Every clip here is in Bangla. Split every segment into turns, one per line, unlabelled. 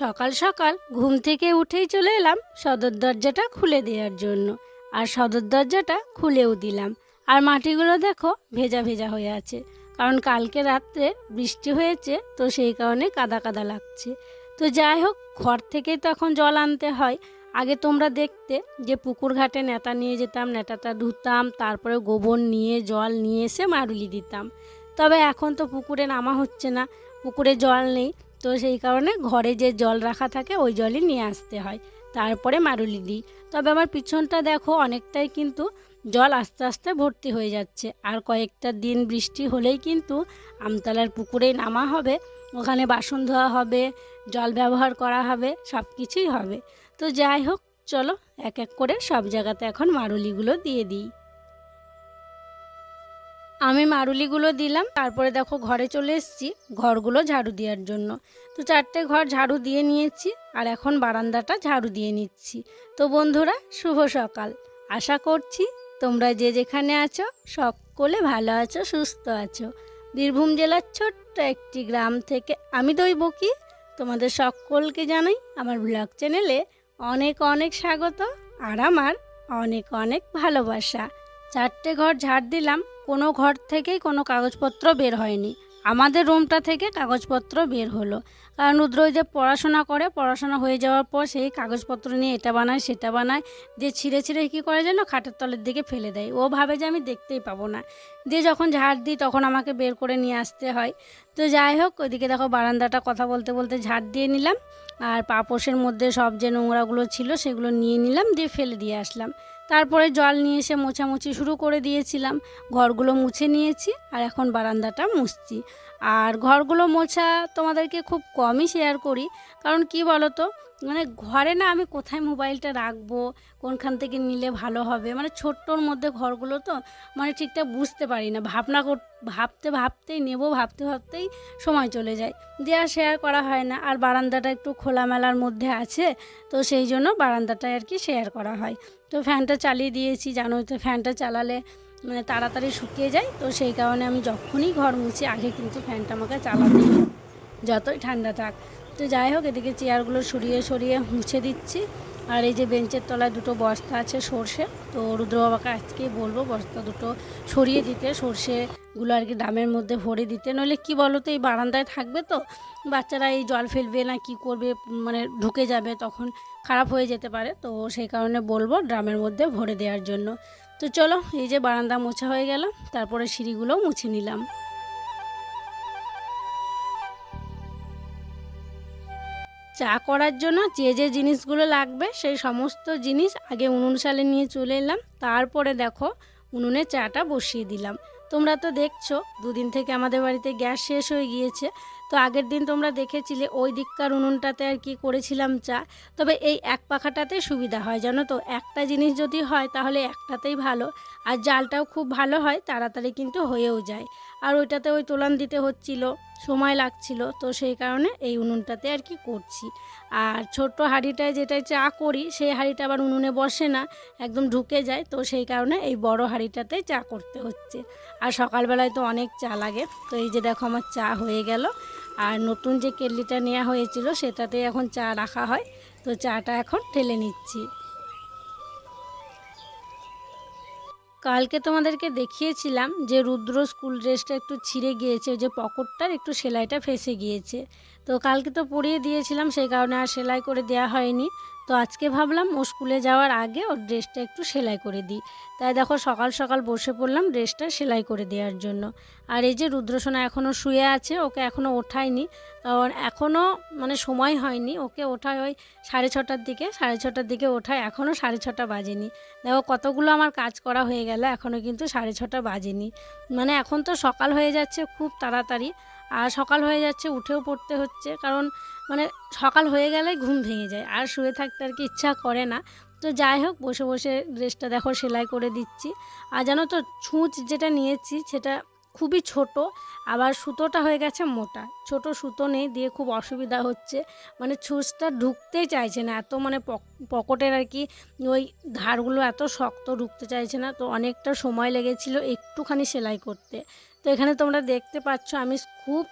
সকাল সকাল ঘুম থেকে উঠেই চলে এলাম সদর দরজাটা খুলে দেওয়ার জন্য। আর সদর দরজাটা খুলেও দিলাম। আর মাটিগুলো দেখো ভেজা ভেজা হয়ে আছে, কারণ কালকে রাত্রে বৃষ্টি হয়েছে, তো সেই কারণে কাদা কাদা লাগছে। তো যাই হোক, ঘর থেকেই তো এখন জল আনতে হয়। আগে তোমরা দেখতে যে পুকুর ঘাটে নেতা নিয়ে যেতাম, নেতাটা ধুতাম, তারপরে গোবর নিয়ে জল নিয়ে এসে মারুলি দিতাম। তবে এখন তো পুকুরে নামা হচ্ছে না, পুকুরে জল নেই, তো সেই কারণে ঘরে যে জল রাখা থাকে ওই জলই নিয়ে আসতে হয়, তারপরে মারুলি দিই। তবে আমার পিছনটা দেখো অনেকটাই কিন্তু জল আস্তে আস্তে ভর্তি হয়ে যাচ্ছে। আর কয়েকটা দিন বৃষ্টি হলেই কিন্তু আমতলার পুকুরেই নামা হবে, ওখানে বাসন ধোয়া হবে, জল ব্যবহার করা হবে, সব কিছুই হবে। তো যাই হোক, চলো এক এক করে সব জায়গাতে এখন মারুলিগুলো দিয়ে দিই। আমি মারুলিগুলো দিলাম, তারপরে দেখো ঘরে চলে এসেছি ঘরগুলো ঝাড়ু দেওয়ার জন্য। তো 4টে ঘর ঝাড়ু দিয়ে নিয়েছি, আর এখন বারান্দাটা ঝাড়ু দিয়ে নিচ্ছি। তো বন্ধুরা, শুভ সকাল। আশা করছি তোমরা যে যেখানে আছো সকলে ভালো আছো, সুস্থ আছো। বীরভূম জেলার ছোট্ট একটি গ্রাম থেকে আমি দৈবকী তোমাদের সকলকে জানাই আমার ব্লগ চ্যানেলে অনেক অনেক স্বাগত, আর আমার অনেক অনেক ভালোবাসা। 4টে ঘর ঝাড় দিলাম, কোনো ঘর থেকেই কোনো কাগজপত্র বের হয়নি। আমাদের রুমটা থেকে কাগজপত্র বের হলো, কারণ রুদ্র ওই যে পড়াশোনা করে, পড়াশোনা হয়ে যাওয়ার পর সেই কাগজপত্র নিয়ে এটা বানায় সেটা বানায়, দিয়ে ছিঁড়ে ছিঁড়ে কী করে যেন খাটের তলের দিকে ফেলে দেয়। ও ভাবে যে আমি দেখতেই পাবো না, দিয়ে যখন ঝাড় দিই তখন আমাকে বের করে নিয়ে আসতে হয়। তো যাই হোক, ওইদিকে দেখো বারান্দাটা কথা বলতে বলতে ঝাড় দিয়ে নিলাম, আর পাপোশের মধ্যে সব যে নোংরাগুলো ছিল সেগুলো নিয়ে নিলাম, দিয়ে ফেলে দিয়ে আসলাম। তারপরে জল নিয়ে এসে মোছামুছি শুরু করে দিয়েছিলাম, ঘরগুলো মুছে নিয়েছি, আর এখন বারান্দাটা মুছছি। আর ঘরগুলো মোছা তোমাদেরকে খুব কমই শেয়ার করি, কারণ কি বলো তো, মানে ঘরে না আমি কোথায় মোবাইলটা রাখবো, কোনখান থেকে নিলে ভালো হবে, মানে ছোট্টর মধ্যে ঘরগুলো তো মানে ঠিকঠাক বুঝতে পারি না, ভাবতে ভাবতেই নেব, ভাবতে ভাবতেই সময় চলে যায়, দিয়ে আর শেয়ার করা হয় না। আর বারান্দাটা একটু খোলামেলার মধ্যে আছে, তো সেই জন্য বারান্দাটায় আর কি শেয়ার করা হয়। তো ফ্যানটা চালিয়ে দিয়েছি, জানোই তো ফ্যানটা চালালে মানে তাড়াতাড়ি শুকিয়ে যায়, তো সেই কারণে আমি যখনই ঘর মুছি আগে কিন্তু ফ্যানটা আমাকে চালাতেই হয়, যতই ঠান্ডা থাক। তো যাই হোক, এদিকে চেয়ারগুলো সরিয়ে সরিয়ে মুছে দিচ্ছি। আর এই যে বেঞ্চের তলায় দুটো বস্তা আছে সর্ষে, তো রুদ্র বাবাকে আজকেই বলবো বস্তা দুটো সরিয়ে দিতে, সর্ষেগুলো আর কি ড্রামের মধ্যে ভরে দিতে, নইলে কি বলো তো, এই বারান্দায় থাকবে তো বাচ্চারা এই জল ফেলবে না কি করবে, মানে ঢুকে যাবে, তখন খারাপ হয়ে যেতে পারে, তো সেই কারণে বলবো ড্রামের মধ্যে ভরে দেওয়ার জন্য। তো চলো, এই যে বারান্দা মোছা হয়ে গেল, তারপরে সিঁড়িগুলোও মুছে নিলাম। চা করার জন্য যে যে জিনিসগুলো লাগবে সেই সমস্ত জিনিস আগে উনুন সালে নিয়ে চলে এলাম, তারপরে দেখো উনুনে চাটা বসিয়ে দিলাম। তোমরা তো দেখছো দুদিন থেকে আমাদের বাড়িতে গ্যাস শেষ হয়ে গিয়েছে, তো আগের দিন তোমরা দেখেছিলে ওই দিককার উনুনটাতে আর কি করেছিলাম চা। তবে এই এক পাখাটাতে সুবিধা হয়, জানো তো, একটা জিনিস যদি হয় তাহলে একটাতেই ভালো, আর জালটাও খুব ভালো হয়, তাড়াতাড়ি কিন্তু হয়েও যায়। আর ওইটাতে ওই তোলান দিতে হচ্ছিল, সময় লাগছিল, তো সেই কারণে এই উনুনটাতে আর কি করছি। আর ছোট্ট হাঁড়িটায় যেটায় চা করি সেই হাঁড়িটা আবার উনুনে বসে না, একদম ঢুকে যায়, তো সেই কারণে এই বড় হাঁড়িটাতে চা করতে হচ্ছে। আর সকালবেলায় তো অনেক চা লাগে, তো এই যে দেখো আমার চা হয়ে গেল। আর নতুন যে কেটলিটা নেওয়া হয়েছিল সেটাতে এখন চা রাখা হয়, তো চাটা এখন ঢেলে নিচ্ছি। কালকে তোমাদেরকে দেখিয়েছিলাম যে রুদ্র স্কুল ড্রেসটা একটু ছিঁড়ে গিয়েছে, ওই যে পকেটটার একটু সেলাইটা ফেঁসে গিয়েছে, তো কালকে তো পরিয়ে দিয়েছিলাম, সেই কারণে আর সেলাই করে দেওয়া হয়নি। তো আজকে ভাবলাম ও স্কুলে যাওয়ার আগে ওর ড্রেসটা একটু সেলাই করে দিই, তাই দেখো সকাল সকাল বসে পড়লাম ড্রেসটা সেলাই করে দেওয়ার জন্য। আর এই যে রুদ্রসোনা এখনও শুয়ে আছে, ওকে এখনও ওঠায়নি, কারণ এখনও মানে সময় হয়নি, ওকে ওঠায় ওই 6:30টার দিকে ওঠায়, এখনও 6:30 বাজেনি। দেখো কতগুলো আমার কাজ করা হয়ে গেল, এখনও কিন্তু 6:30 বাজেনি। মানে এখন তো সকাল হয়ে যাচ্ছে খুব তাড়াতাড়ি, আর সকাল হয়ে যাচ্ছে উঠেও পড়তে হচ্ছে, কারণ মানে সকাল হয়ে গেলেই ঘুম ভেঙে যায়, আর শুয়ে থাকতে আর কি ইচ্ছা করে না। তো যাই হোক, বসে বসে ড্রেসটা দেখো সেলাই করে দিচ্ছি। আর জানো তো, ছুঁচ যেটা নিয়েছি সেটা খুবই ছোট, আবার সুতোটা হয়ে গেছে মোটা, ছোট সুতো নেই, দিয়ে খুব অসুবিধা হচ্ছে, মানে ছুঁচটা ঢুকতেই চাইছে না, এত মানে পকেটের আর কি ওই ধারগুলো এত শক্ত, ঢুকতে চাইছে না, তো অনেকটা সময় লেগেছিল একটুখানি সেলাই করতে। তো এখানে তোমরা দেখতে পাচ্ছ আমি খুব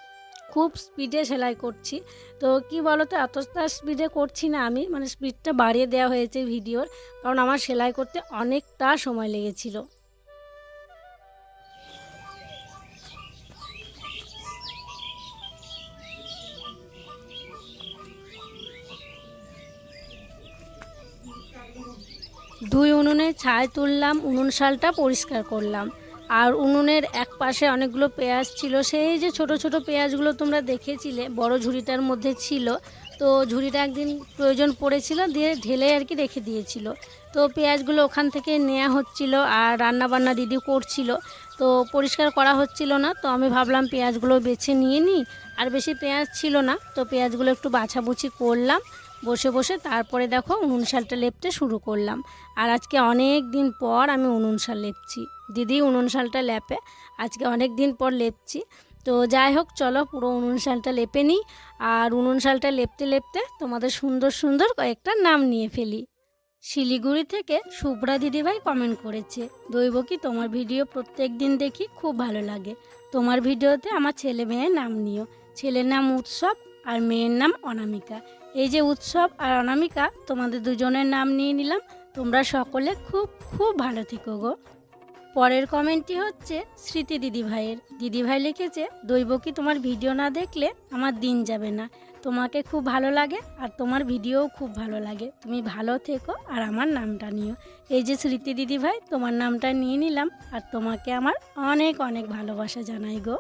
খুব স্পিডে সেলাই করছি। তো কি বলো তো, এতটা স্পিডে করছি না আমি, মানে স্পিডটা বাড়িয়ে দেওয়া হয়েছে ভিডিওর, কারণ আমার সেলাই করতে অনেকটা সময় লেগেছিল। দুই উনুনে ছাই তুললাম, উনুন শালটা পরিষ্কার করলাম। আর উনুনের এক পাশে অনেকগুলো পেঁয়াজ ছিল, সেই যে ছোট ছোট পেঁয়াজগুলো তোমরা দেখেছিলে বড় ঝুড়িটার মধ্যে ছিল। তো ঝুড়িটা একদিন প্রয়োজন পড়েছিল, দিয়ে ঢেলে আর কি রেখে দিয়েছিল। তো পেঁয়াজগুলো ওখান থেকে নেওয়া হচ্ছিল, আর রান্না বান্না দিদি করছিল, তো পরিষ্কার করা হচ্ছিল না। তো আমি ভাবলাম পেঁয়াজগুলো বেছে নিয়ে নিই, আর বেশি পেঁয়াজ ছিল না, তো পেঁয়াজগুলো একটু বাছাবুছি করলাম বসে বসে। তারপরে দেখো উনুন শালটা লেপতে শুরু করলাম। আর আজকে অনেক দিন পর আমি উনুন শাল লেপছি। দিদি উনুন শালটা লেপে, আজকে অনেক দিন পর লেপছি। তো যাই হোক, চলো পুরো উনুন শালটা লেপে নিই। আর উনুন শালটা লেপতে লেপতে তোমাদের সুন্দর সুন্দর কয়েকটা নাম নিয়ে ফেলি। শিলিগুড়ি থেকে শুভ্রা দিদিভাই কমেন্ট করেছে, দৈবকী তোমার ভিডিও প্রত্যেক দিন দেখি, খুব ভালো লাগে। তোমার ভিডিওতে আমার ছেলে মেয়ের নাম নিও। ছেলের নাম উৎসব আর মেয়ের নাম অনামিকা। এই যে উৎসব আর অনামিকা, তোমাদের দুজনের নাম নিয়ে নিলাম। তোমরা সকলে খুব খুব ভালো থেকো গো। পরের কমেন্টটি হচ্ছে স্মৃতি দিদিভাইয়ের। দিদিভাই লিখেছে, দৈবকী তোমার ভিডিও না দেখলে আমার দিন যাবে না। তোমাকে খুব ভালো লাগে আর তোমার ভিডিওও খুব ভালো লাগে। তুমি ভালো থেকো আর আমার নামটা নিও। এই যে স্মৃতি দিদিভাই, তোমার নামটা নিয়ে নিলাম, আর তোমাকে আমার অনেক অনেক ভালোবাসা জানাই গো।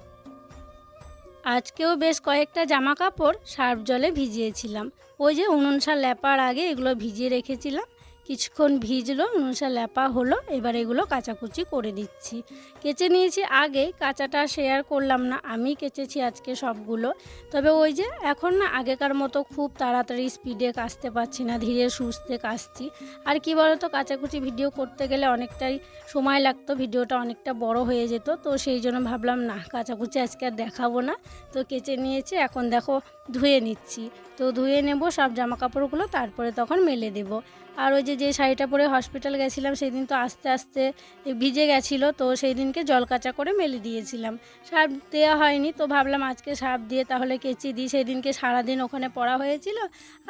আজকেও বেশ কয়েকটা জামা কাপড় সার্ফ জলে ভিজিয়েছিলাম। ওই যে উনুন শাল লেপার আগে এগুলো ভিজিয়ে রেখেছিলাম, কিছুক্ষণ ভিজলো, উনুন শাল লেপা হলো। এবার এগুলো কাচাকুচি করে দিচ্ছি। কেচে নিয়েছি আগে, কাচাটা শেয়ার করলাম না, আমি কেচেছি আজকে সবগুলো। তবে ওই যে এখন না আগেকার মতো খুব তাড়াতাড়ি স্পিডে কাচতে পারছি না, ধীরে সুস্থে কাচছি। আর কি বলতো, কাচাকুচি ভিডিও করতে গেলে অনেকটাই সময় লাগতো, ভিডিওটা অনেকটা বড় হয়ে যেত। তো সেই জন্য ভাবলাম না, কাচাকুচি আজকে আর দেখাবো না। তো কেচে নিয়েছি, এখন দেখো ধুয়ে নিচ্ছি। তো ধুয়ে নেব সব জামা কাপড়গুলো, তারপরে তখন মেলে দেব। আর ওই যে শাড়িটা পরে হসপিটাল গেছিলাম, সেই দিন তো আস্তে আস্তে ভিজে গেছিলো, তো সেই দিনকে জল কাচা করে মেলে দিয়েছিলাম, সার্ফ দেওয়া হয়নি। তো ভাবলাম আজকে সার্ফ দিয়ে তাহলে কেচে দিই। সেই দিনকে সারাদিন ওখানে পড়া হয়েছিল,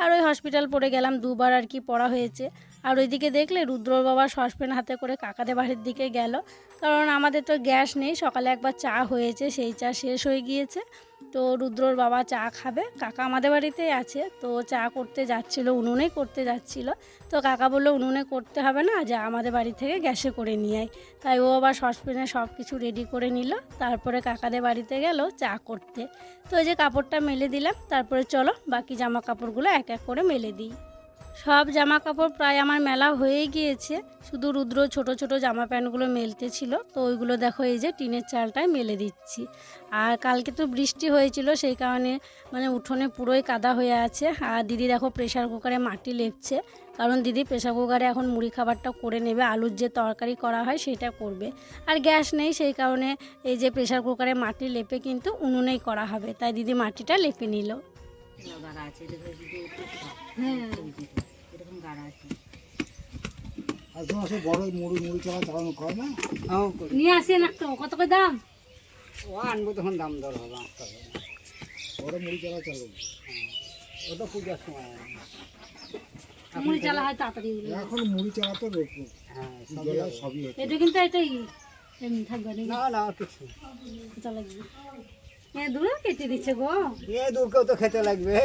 আর ওই হসপিটাল পড়ে গেলাম দুবার আর কি পড়া হয়েছে। আর ওইদিকে দেখলে রুদ্র বাবা সসপ্যান হাতে করে কাকাদের বাড়ির দিকে গেল, কারণ আমাদের তো গ্যাস নেই। সকালে একবার চা হয়েছে, সেই চা শেষ হয়ে গিয়েছে। তো রুদ্রর বাবা চা খাবে, কাকা আমাদের বাড়িতেই আছে, তো চা করতে যাচ্ছিলো, উনুনেই করতে যাচ্ছিলো। তো কাকা বললো উনুনে করতে হবে না, যা আমাদের বাড়ি থেকে গ্যাসে করে নিয়ে আয়। তাই ও আবার সসপ্যানে সব কিছু রেডি করে নিল, তারপরে কাকাদের বাড়িতে গেল চা করতে। তো এই যে কাপড়টা মেলে দিলাম, তারপরে চলো বাকি জামা কাপড়গুলো এক এক করে মেলে দিই। সব জামা কাপড় প্রায় আমার মেলা হয়ে গিয়েছে, শুধু রুদ্র ছোট ছোট জামা প্যান্টগুলো মেলতে ছিল। তো ওইগুলো দেখো এই যে টিনের চালটায় মেলে দিচ্ছি। আর কালকে তো বৃষ্টি হয়েছিল, সেই কারণে মানে উঠোনে পুরোই কাদা হয়ে আছে। আর দিদি দেখো প্রেশার কুকারে মাটি লেপছে, কারণ দিদি প্রেশার কুকারে এখন মুড়ি খাবারটা করে নেবে, আলুর যে তরকারি করা হয় সেটা করবে। আর গ্যাস নেই, সেই কারণে এই যে প্রেশার কুকারে মাটি লেপে কিন্তু উনুনেই করা হবে, তাই দিদি মাটিটা লেপে নিল। হ্যাঁ,
বড় মুড়ি চালা চালানো করে না,
নিয়ে আসেন একটা, কত করে দাম?
ও আনবো তখন দাম দর হবে, বড় মুড়ি চালা চালু, ওটা পূজার সময়
মুড়ি চালা হয় তাড়াতাড়ি।
এখন মুড়ি চালা তো সবই
এটা কিন্তু এটাই এমনি থাকবে
না, না কিছু
লাগবে। হ্যাঁ, দূরে কেটে দিচ্ছে গো,
এ দূরকেও তো খেতে লাগবে।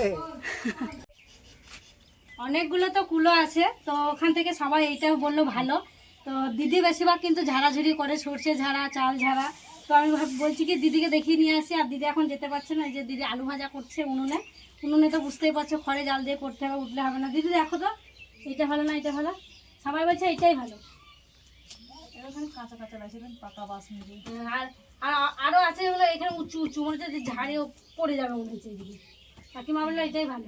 অনেকগুলো তো কুলো আছে, তো ওখান থেকে সবাই এইটাও বললো ভালো। তো দিদি বেশিরভাগ কিন্তু ঝাড়াঝুড়ি করে, সর্ষে ঝাড়া, চাল ঝাড়া। তো আমি বলছি কি দিদিকে দেখিয়ে নিয়ে আসি, আর দিদি এখন যেতে পারছে না। এই যে দিদি আলু ভাজা করছে উনুনে, উনুনে তো বুঝতেই পারছো খড়ে জাল দিয়ে করতে হবে, উঠলে হবে না। দিদি দেখো তো, এইটা ভালো না এটা ভালো? সবাই বলছে এইটাই ভালো। কাঁচা কাঁচা লাগছে, পাকা বাস মিলে। আর আরও আছে এগুলো এখানে উঁচু উঁচু, মনে হচ্ছে ঝাড়েও পড়ে যাবে মনে হচ্ছে এদিকে। কাকিমা বললো এটাই ভালো,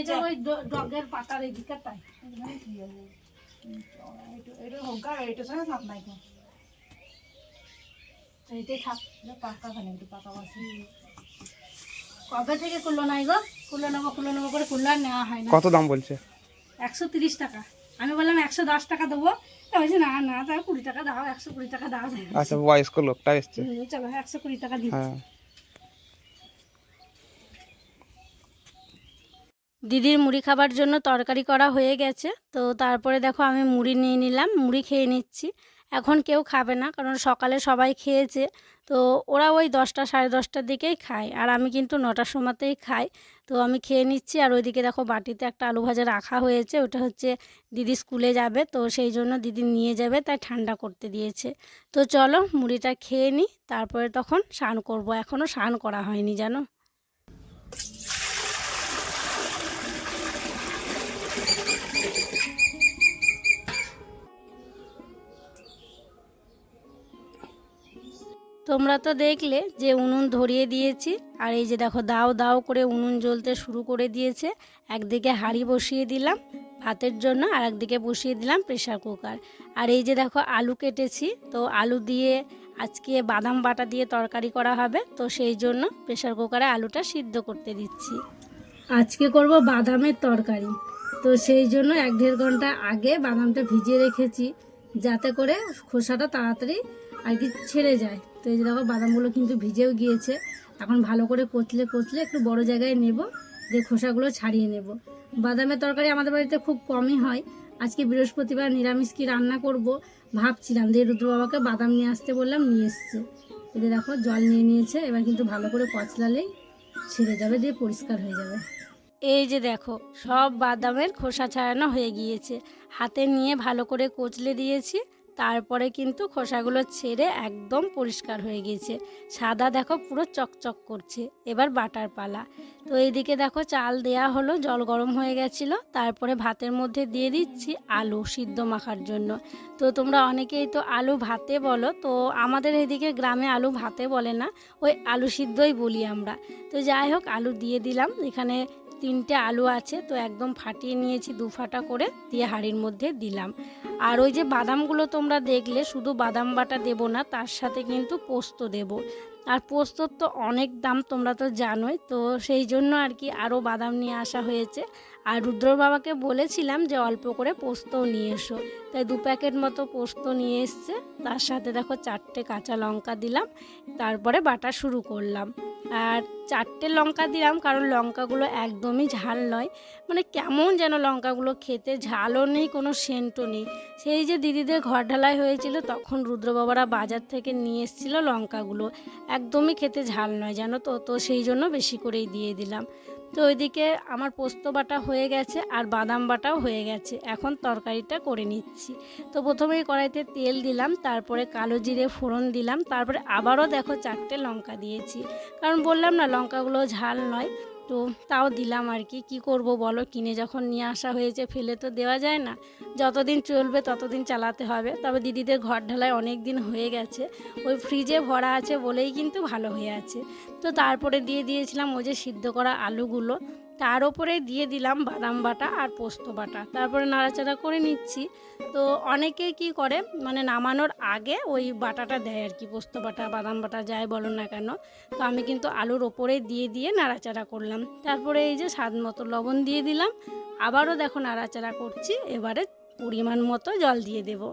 এটা ওই ডগের পাতার এই দিকটা, তাই এইটাই থাক। কবে থেকে কুল্লো নাই গো, কুল্লো নেবো করে কুল্লো আর নেওয়া হয় না।
কত দাম বলছে?
130 টাকা। আমি বললাম 110 টাকা দেবো, বলছে না না, তাই 20 টাকা দাও, 120 টাকা দাও।
আচ্ছা, বয়স্ক লোকটা এসছে,
চলো 120 টাকা দিই।
হ্যাঁ
দিদির মুড়ি খাবার জন্য তরকারি করা হয়ে গেছে। তো তারপরে দেখো আমি মুড়ি নিয়ে নিলাম, মুড়ি খেয়ে নিচ্ছি। এখন কেউ খাবে না, কারণ সকালে সবাই খেয়েছে। তো ওরা ওই 10টা সাড়ে 10টার দিকেই খায়, আর আমি কিন্তু 9টার সময়তেই খাই। তো আমি খেয়ে নিচ্ছি। আর ওইদিকে দেখো বাটিতে একটা আলু ভাজা রাখা হয়েছে, ওটা হচ্ছে দিদি স্কুলে যাবে, তো সেই জন্য দিদি নিয়ে যাবে, তাই ঠান্ডা করতে দিয়েছে। তো চলো মুড়িটা খেয়ে নিই, তারপরে তখন স্নান করব। এখনও স্নান করা হয়নি জানো। তোমরা তো দেখলে যে উনুন ধরিয়ে দিয়েছি, আর এই যে দেখো দাও দাও করে উনুন জ্বলতে শুরু করে দিয়েছে। একদিকে হাঁড়ি বসিয়ে দিলাম ভাতের জন্য, আর একদিকে বসিয়ে দিলাম প্রেশার কুকার। আর এই যে দেখো আলু কেটেছি, তো আলু দিয়ে আজকে বাদাম বাটা দিয়ে তরকারি করা হবে, তো সেই জন্য প্রেশার কুকারে আলুটা সিদ্ধ করতে দিচ্ছি। আজকে করব বাদামের তরকারি, তো সেই জন্য 1-1.5 ঘন্টা আগে বাদামটা ভিজিয়ে রেখেছি, যাতে করে খোসাটা তাড়াতাড়ি আর কি ছেড়ে যায়। তো এই যে দেখো বাদামগুলো কিন্তু ভিজেও গিয়েছে। এখন ভালো করে কচলে কচলে একটু বড় জায়গায় নেব, দিয়ে খোসাগুলো ছাড়িয়ে নেব। বাদামের তরকারি আমাদের বাড়িতে খুব কমই হয়। আজকে বৃহস্পতিবার নিরামিষ কি রান্না করব ভাবছিলাম, দিয়ে রুদ্র বাবাকে বাদাম নিয়ে আসতে বললাম, নিয়ে এসছে। এতে দেখো জল নিয়ে নিয়েছে, এবার কিন্তু ভালো করে কচলালেই ছেড়ে যাবে, দিয়ে পরিষ্কার হয়ে যাবে। এই যে দেখো সব বাদামের খোসা ছাড়ানো হয়ে গিয়েছে, হাতে নিয়ে ভালো করে কচলে দিয়েছি, তারপরে কিন্তু খোসাগুলো ছেড়ে একদম পরিষ্কার হয়ে গিয়েছে। সাদা দেখো পুরো চকচক করছে। এবার বাটার পালা। তো এইদিকে দেখো চাল দেয়া হলো, জল গরম হয়ে গেছিলো, তারপরে ভাতের মধ্যে দিয়ে দিচ্ছি আলু সিদ্ধ মাখার জন্য। তো তোমরা অনেকেই তো আলু ভাতে বলো, তো আমাদের এইদিকে গ্রামে আলু ভাতে বলে না, ওই আলু সিদ্ধই বলি আমরা। তো যাই হোক আলু দিয়ে দিলাম। এখানে 3টে আলু আছে, তো একদম ফাটিয়ে নিয়েছি 2 ফাটা করে, দিয়ে হাঁড়ির মধ্যে দিলাম। আর ওই যে বাদামগুলো তোমরা দেখলে, শুধু বাদাম বাটা দেব না, তার সাথে কিন্তু পোস্ত দেব। আর পোস্তর তো অনেক দাম তোমরা তো জানোই, তো সেই জন্য আর কি আরও বাদাম নিয়ে আসা হয়েছে। আর রুদ্র বাবাকে বলেছিলাম যে অল্প করে পোস্তও নিয়ে এসো, তাই 2 প্যাকেট মতো পোস্ত নিয়ে এসছে। তার সাথে দেখো 4টে কাঁচা লঙ্কা দিলাম, তারপরে বাটা শুরু করলাম। আর 4টে লঙ্কা দিলাম কারণ লঙ্কাগুলো একদমই ঝাল নয়, মানে কেমন যেন লঙ্কাগুলো খেতে, ঝালও নেই কোনো সেন্টও নেই। সেই যে দিদিদের ঘর ঢালাই হয়েছিল তখন রুদ্র বাবারা বাজার থেকে নিয়ে এসেছিল লঙ্কাগুলো, একদমই খেতে ঝাল নয় জানো তো, তো সেই জন্য বেশি করেই দিয়ে দিলাম। তো ওইদিকে আমার পোস্ত বাটা হয়ে গেছে আর বাদাম বাটাও হয়ে গেছে, এখন তরকারিটা করে নিচ্ছি। তো প্রথমেই কড়াইতে তেল দিলাম, তারপরে কালো জিরে ফোড়ন দিলাম, তারপরে আবারও দেখো 4টে লঙ্কা দিয়েছি, কারণ বললাম না লঙ্কাগুলো ঝাল নয়, তো তাও দিলাম আর কি। কী করব বলো, কিনে যখন নিয়ে আসা হয়েছে ফেলে তো দেওয়া যায় না, যতদিন চলবে ততদিন চালাতে হবে। তবে দিদিদের ঘর ঢালাই অনেক দিন হয়ে গেছে, ওই ফ্রিজে ভরা আছে বলেই কিন্তু ভালো হয়ে আছে। তো তারপরে দিয়ে দিয়েছিলাম ওই যে সিদ্ধ করা আলুগুলো, তার ওপরে দিয়ে দিলাম বাদাম বাটা আর পোস্ত বাটা, তারপরে নাড়াচাড়া করে নিচ্ছি। তো অনেকে কি করে মানে নামানোর আগে ওই বাটাটা দেয় আর কি, পোস্ত বাটা বাদাম বাটা যাই বলো না কেন। তো আমি কিন্তু আলুর ওপরে দিয়ে দিয়ে নাড়াচাড়া করলাম, তারপরে এই যে স্বাদ মতো লবণ দিয়ে দিলাম, আবারও দেখো নাড়াচাড়া করছি। এবারে পরিমাণ মতো জল দিয়ে দেবো।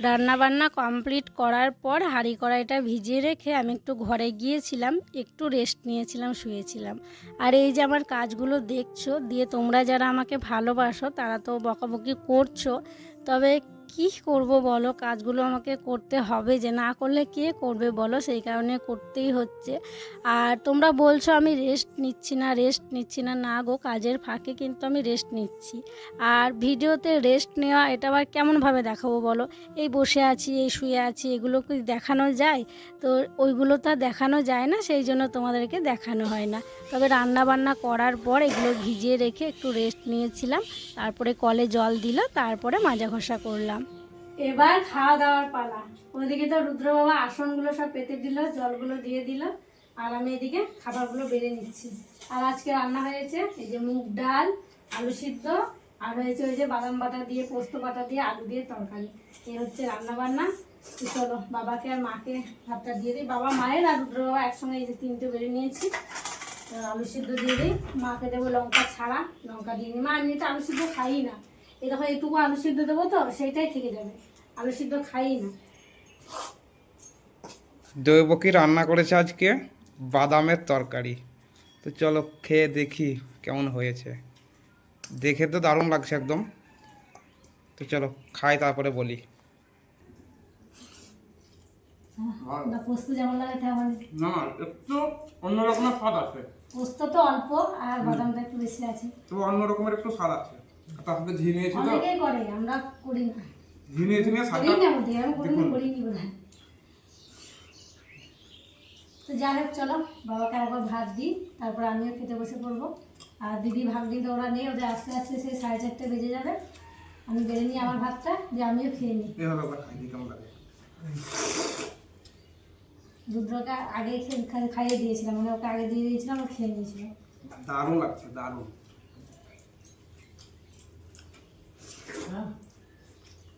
রান্নাবান্না কমপ্লিট করার পর হাঁড়ি কড়াইটা ভিজিয়ে রেখে আমি একটু ঘরে গিয়েছিলাম, একটু রেস্ট নিয়েছিলাম, শুয়েছিলাম। আর এই যে আমার কাজগুলো দেখছো, দিয়ে তোমরা যারা আমাকে ভালোবাসো তারা তো বকাবকি করছো, তবে কি করব বলো, কাজগুলো আমাকে করতে হবে, যে না করলে কে করবে বলো, সেই কারণে করতেই হচ্ছে। আর তোমরা বলছো আমি রেস্ট নিচ্ছি না রেস্ট নিচ্ছি না, না গো, কাজের ফাঁকে কিন্তু আমি রেস্ট নিচ্ছি। আর ভিডিওতে রেস্ট নেওয়া এটা আবার কেমনভাবে দেখাবো বলো, এই বসে আছি এই শুয়ে আছি এগুলো কি দেখানো যায়? তো ওইগুলো তো দেখানো যায় না, সেই জন্য তোমাদেরকে দেখানো হয় না। তবে রান্না বান্না করার পর এগুলো ভিজিয়ে রেখে একটু রেস্ট নিয়েছিলাম, তারপরে কলে জল দিল, তারপরে মাজা ঘষা করলাম। এবার খাওয়া দাওয়ার পালা। ওইদিকে তো রুদ্র বাবা আসনগুলো সব পেতে দিল, জলগুলো দিয়ে দিল, আর আমি এদিকে খাবারগুলো বেড়ে নিচ্ছি। আর আজকে রান্না হয়েছে এই যে মুগ ডাল, আলু সিদ্ধ, আর হয়েছে ওই যে বাদাম বাটা দিয়ে পোস্ত বাটা দিয়ে আলু দিয়ে তরকারি। এই হচ্ছে রান্না বান্না। তো চলো বাবাকে আর মাকে ভাতটা দিয়ে দিই। বাবা মায়ের আর রুদ্র বাবা একসঙ্গে এই যে 3টে বেড়ে নিয়েছি। তো আলু সিদ্ধ দিয়ে দিই। মাকে দেবো লঙ্কা ছাড়া, লঙ্কা দিয়ে নিই। মা এমনিতে আলু সিদ্ধ খাই না, এই দেখো এইটুকু আলু সিদ্ধ দেবো তো সেইটাই থেকে যাবে, আলু সিদ্ধ খাই না।
দৈবকী রান্না করেছে আজকে বাদামের তরকারি। তো চলো খেয়ে দেখি কেমন হয়েছে। দেখে তো দারুণ লাগছে একদম। তো চলো খাই তারপরে বলি।
পোস্ত যেমন লাগে তেমন।
না, একটু অন্যরকমের স্বাদ আছে।
পোস্ত তো অল্প আর বাদামটা একটু বেশি আছে,
তো অন্যরকমের একটু স্বাদ আছে। তার সাথে ঘি নিয়েছি তো,
অনেকেই করে, আমরা করি না।
ঘি নিয়েছি নিয়ে
করি
স্বাদটা
না বলতে, আমি কোনোদিন করিনি বোধহয়। তো যাই হোক চলো বাবাকে একবার ভাত দিই, তারপর আমিও খেতে বসে পড়বো। আর দিদি ভাগ্নি তো ওরা নেই, ওদের আস্তে আস্তে সেই 4:30 বেজে যাবে। আমি বেড়ে নিই আমার ভাতটা, যে আমিও খেয়ে নিই।
এভাবে একবার খাই দিই কেমন লাগে।
রুদ্রকে আগে খাইয়ে দিয়েছিলাম, মানে ওকে আগে দিয়ে দিয়েছিলাম, ও খেয়ে নিয়েছিল।
দারুণ লাগছে, দারুণ।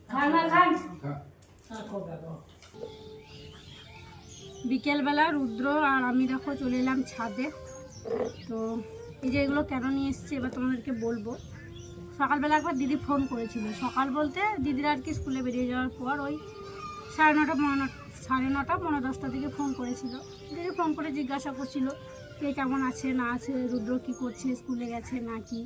খান না খান। বিকেলবেলা রুদ্র আর আমি দেখো চলে এলাম ছাদে। তো এই যে এগুলো কেন নিয়ে এসেছি এবার তোমাদেরকে বলবো। সকালবেলা একবার দিদি ফোন করেছিল, সকাল বলতে দিদির আর কি স্কুলে বেরিয়ে যাওয়ার পর ওই 9:30 পৌনে 10টা থেকে ফোন করেছিল। দিদি ফোন করে জিজ্ঞাসা করছিল কে কেমন আছে না আছে, রুদ্র কী করছে, স্কুলে গেছে না কি।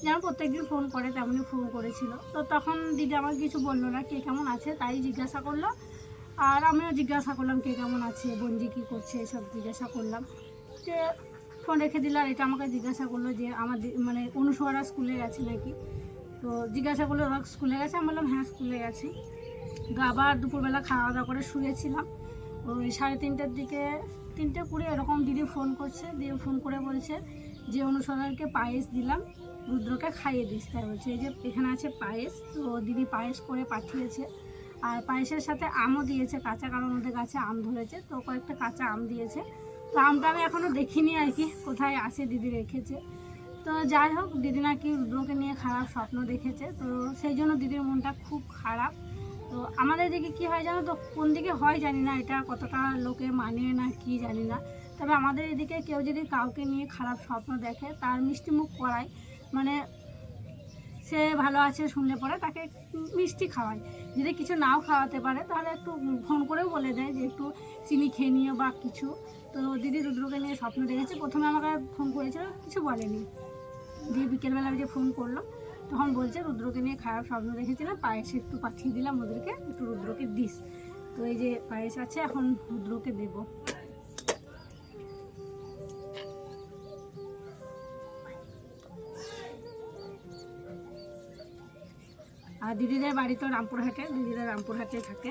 যেমন প্রত্যেকদিন ফোন করে তেমনই ফোন করেছিল। তো তখন দিদি আমাকে কিছু বললো না, কে কেমন আছে তাই জিজ্ঞাসা করলো। আর আমিও জিজ্ঞাসা করলাম কে কেমন আছে, বঞ্জি কী করছে, এসব জিজ্ঞাসা করলাম। যে ফোন রেখে দিল। আর এটা আমাকে জিজ্ঞাসা করলো যে আমার মানে অনুসরা স্কুলে গেছে নাকি। তো জিজ্ঞাসা করলো ওরা স্কুলে গেছে, আমি বললাম হ্যাঁ স্কুলে গেছে। তো আবার দুপুরবেলা খাওয়া দাওয়া করে শুয়েছিলাম। ওই 3:30টার দিকে, 3:20 এরকম দিদি ফোন করছে, দিয়ে ফোন করে বলছে যে অনুসরারকে পায়েস দিলাম, রুদ্রকে খাইয়ে দিস। তাই বলছে এই যে এখানে আছে পায়েস। তো দিদি পায়েস করে পাঠিয়েছে। আর পায়েসের সাথে আমও দিয়েছে কাঁচা, কারণ ওদের গাছে আম ধরেছে, তো কয়েকটা কাঁচা আম দিয়েছে। তো আমটা আমি এখনও দেখিনি আর কি, কোথায় আছে দিদি রেখেছে। তো যাই হোক দিদি নাকি রুদ্রকে নিয়ে খারাপ স্বপ্ন দেখেছে, তো সেই জন্য দিদির মনটা খুব খারাপ। তো আমাদের দিকে কী হয় জানো তো, কোন দিকে হয় জানি না, এটা কতটা লোকে মানে না কি জানি না। তবে আমাদের এদিকে কেউ যদি কাউকে নিয়ে খারাপ স্বপ্ন দেখে তার মিষ্টি মুখ করায়, মানে সে ভালো আছে শুনলে পরে তাকে মিষ্টি খাওয়ায়। যদি কিছু নাও খাওয়াতে পারে তাহলে একটু ফোন করেও বলে দেয় যে একটু চিনি খেয়ে নিও বা কিছু। তো দিদি রুদ্রকে নিয়ে স্বপ্ন দেখেছে, প্রথমে আমাকে ফোন করেছিল, কিছু বলেনি। দিয়ে বিকেলবেলা যে ফোন করলো তখন বলছে রুদ্রকে নিয়ে খারাপ স্বপ্ন দেখেছিলাম, পায়েস একটু পাঠিয়ে দিলাম ওদেরকে, একটু রুদ্রকে দিস। তো এই যে পায়েস আছে, এখন রুদ্রকে দেবো। আর দিদিদের বাড়ি তো রামপুরহাটে, দিদিরা রামপুরহাটে থাকে।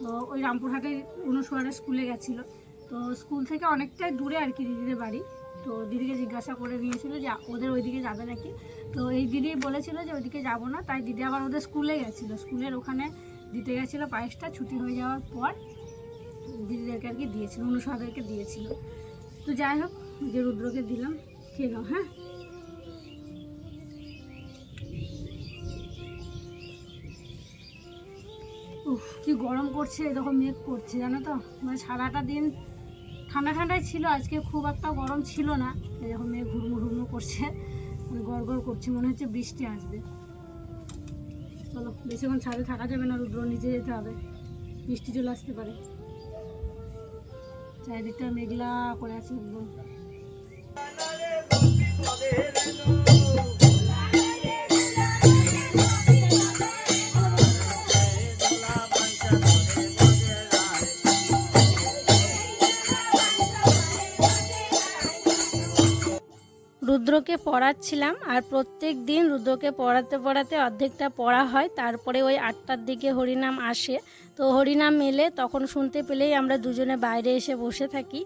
তো ওই রামপুরহাটে অনুসরা স্কুলে গেছিলো। তো স্কুল থেকে অনেকটাই দূরে আর কি দিদিদের বাড়ি। তো দিদিকে জিজ্ঞাসা করে নিয়েছিল যে ওদের ওইদিকে যাবে নাকি। তো এই দিদি বলেছিল যে ওইদিকে যাবো না, তাই দিদি আবার ওদের স্কুলে গেছিলো, স্কুলের ওখানে দিতে গেছিলো পায়েসটা। ছুটি হয়ে যাওয়ার পর দিদিদেরকে আর কি দিয়েছিল, অনুসরাদেরকে দিয়েছিল। তো যাই হোক যে রুদ্রকে দিলাম, খেয়ে নাও। হ্যাঁ কি গরম করছে, দেখো মেঘ করছে জানো তো, মানে সারাটা দিন ঠান্ডা ঠান্ডাই ছিল, আজকে খুব একটা গরম ছিল না। দেখো মেঘ ঘুরমুর ঘুরমুর করছে, মানে গড় করছে, মনে হচ্ছে বৃষ্টি আসবে। চলো বেশিক্ষণ ছাদে থাকা যাবে না, রুদ্র নিচে যেতে হবে, বৃষ্টি চলে আসতে পারে। চারিদিকটা মেঘলা করে আছে একদম। রুদ্রকে পড়াচ্ছিলাম, আর প্রত্যেক দিন রুদ্রকে পড়াতে পড়াতে অর্ধেকটা পড়া হয়, তারপরে ওই 8টার দিকে হরিনাম আসে। তো হরিনাম মেলে তখন শুনতে পেলেই আমরা দুজনে বাইরে এসে বসে থাকি।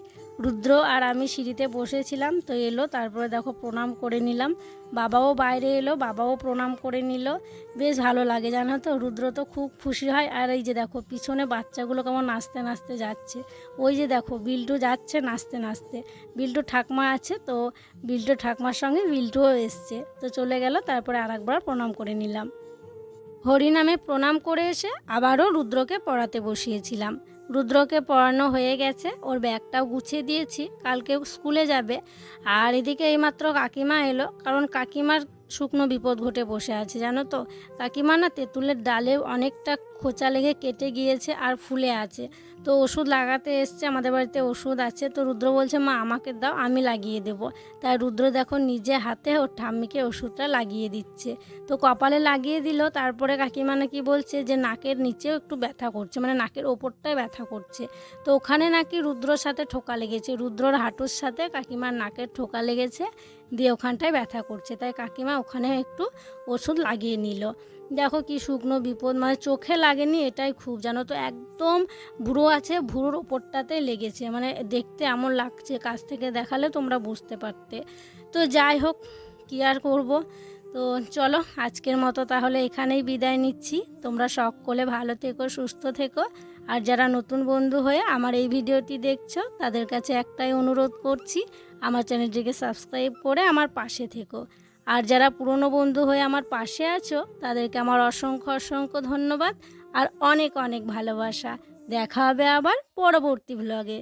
রুদ্র আর আমি সিঁড়িতে বসেছিলাম, তো এলো, তারপরে দেখো প্রণাম করে নিলাম। বাবাও বাইরে এলো, বাবাও প্রণাম করে নিল। বেশ ভালো লাগে জানো তো, রুদ্র তো খুব খুশি হয়। আর এই যে দেখো পিছনে বাচ্চাগুলো কেমন নাচতে নাচতে যাচ্ছে। ওই যে দেখো বিল্টু যাচ্ছে নাচতে নাচতে। বিল্টু ঠাকমা আছে, তো বিল্টু ঠাকমার সঙ্গে বিল্টুও এসছে, তো চলে গেল। তারপরে আরেকবার প্রণাম করে নিলাম। হরিনামে প্রণাম করে এসে আবারও রুদ্রকে পড়াতে বসিয়েছিলাম। রুদ্রকে পড়ানো হয়ে গেছে, ওর ব্যাগটাও গুছিয়ে দিয়েছি, কালকে স্কুলে যাবে। আর এদিকে এইমাত্র কাকিমা এলো, কারণ কাকিমার শুকনো বিপদ ঘটে বসে আছে জানো তো। কাকিমা না তেঁতুলের ডালে অনেকটা খোঁচা লেগে কেটে গিয়েছে আর ফুলে আছে, তো ওষুধ লাগাতে এসছে। আমাদের বাড়িতে ওষুধ আছে, তো রুদ্র বলছে মা আমাকে দাও, আমি লাগিয়ে দেবো। তাই রুদ্র দেখো নিজে হাতে ওর ঠাম্মিকে ওষুধটা লাগিয়ে দিচ্ছে। তো কপালে লাগিয়ে দিল। তারপরে কাকিমা নাকি বলছে যে নাকের নিচেও একটু ব্যথা করছে, মানে নাকের ওপরটায় ব্যথা করছে। তো ওখানে নাকি রুদ্রর সাথে ঠোকা লেগেছে, রুদ্রর হাঁটুর সাথে কাকিমার নাকের ঠোকা লেগেছে, দিয়ে ওখানটায় ব্যথা করছে। তাই কাকিমা ওখানে একটু ওষুধ লাগিয়ে নিল। দেখো কি শুকনো বিপদ, মানে চোখে লাগেনি এটাই খুব জানো তো, একদম ভুরো আছে, ভুরোর ওপরটাতে লেগেছে, মানে দেখতে এমন লাগছে, কাছ থেকে দেখালে তোমরা বুঝতে পারতে। তো যাই হোক, কী আর করবো। তো চলো আজকের মতো তাহলে এখানেই বিদায় নিচ্ছি। তোমরা সকলে ভালো থেকো, সুস্থ থেকো। আর যারা নতুন বন্ধু হয়ে আমার এই ভিডিওটি দেখছো তাদের কাছে একটাই অনুরোধ করছি, আমার চ্যানেলটিকে সাবস্ক্রাইব করে আমার পাশে থেকো। আর যারা পুরনো বন্ধু হয়ে আমার পাশে আছো তাদেরকে আমার অসংখ্য অসংখ্য ধন্যবাদ আর অনেক অনেক ভালোবাসা। দেখা হবে আবার পরবর্তী ব্লগে।